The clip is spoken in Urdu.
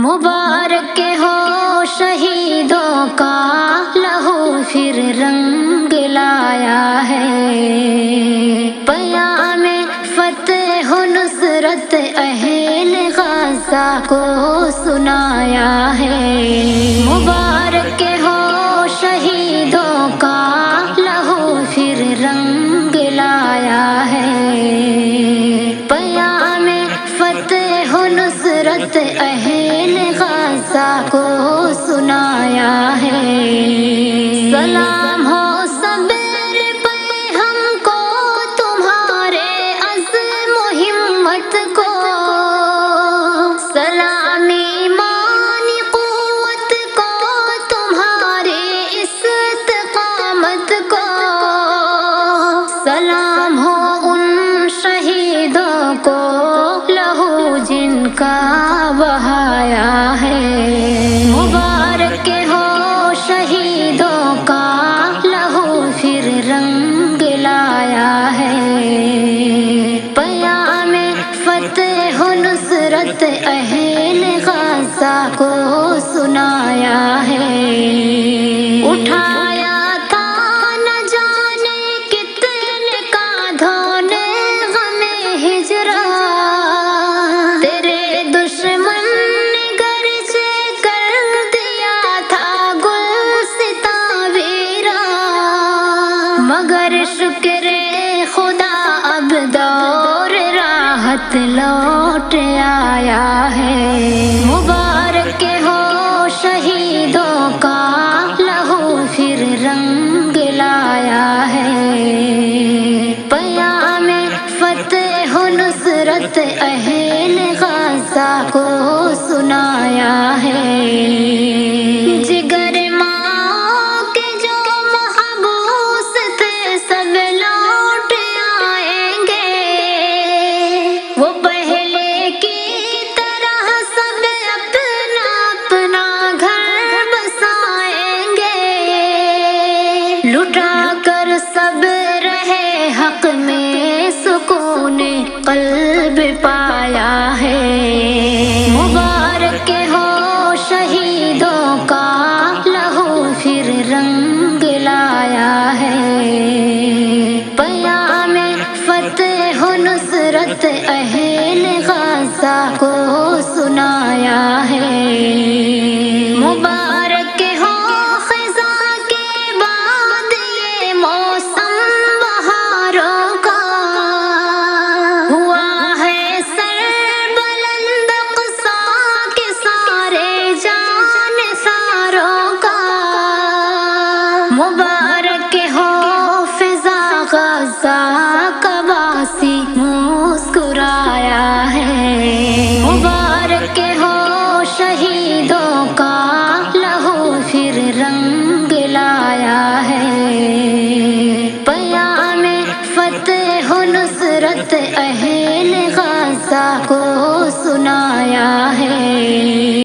مبارک ہو شہیدوں کا لہو پھر رنگ لایا ہے، پیام فتح و نصرت اہل غزہ کو سنایا ہے۔ مبارک ہو شہیدوں کا لہو پھر رنگ لایا ہے، پیام فتح و نصرت اہل غزہ کو سنایا ہے۔ سلام ہو صبر پہ ہم کو تمہارے عزم و ہمت کو، سلام ایمان قوت کو تمہاری استقامت کو، سلام ہو ان شہیدوں کو لہو جن کا بہایا ہے۔ مبارک ہو شہیدوں کا لہو پھر رنگ لایا ہے، پیام فتح و نصرت اہل غزہ کو سنایا ہے۔ اٹھایا تھا نہ جانے کتنے کاندھوں نے غم ہجران، تیرے دشمن نے گرچہ کر دیا تھا گلستاں ویران، مگر شکر خدا اب دور راحت لوٹ آیا ہے۔ مبارک ہو شہیدوں کا لہو پھر رنگ لایا ہے، پیام فتح و نصرت اہل غزہ کو سنایا ہے۔ جگر ماں کے جو محبوس تھے سب لوٹ آئیں گے، وہ پہلے کی طرح سب اپنا اپنا گھر بسائیں گے، لٹا کر سب رہے حق میں سکون قلب پایا ہے۔ مبارک ہو شہیدوں کا لہو پھر رنگ لایا ہے، پیام فتح و نصرت اہل غزہ کو سنایا ہے۔ مبارک ہو خزاں کے بعد یہ موسم بہاروں کا، ہوا ہے سر بلند اقصیٰ کے سارے جان ساروں کا، مبارک ہو فضا غزہ کا باسی مسکرایا ہے۔ مبارک ہو شہیدوں کا لہو پھر رنگ لایا ہے، پیام فتح و نصرت اہل غزہ کو سنایا ہے۔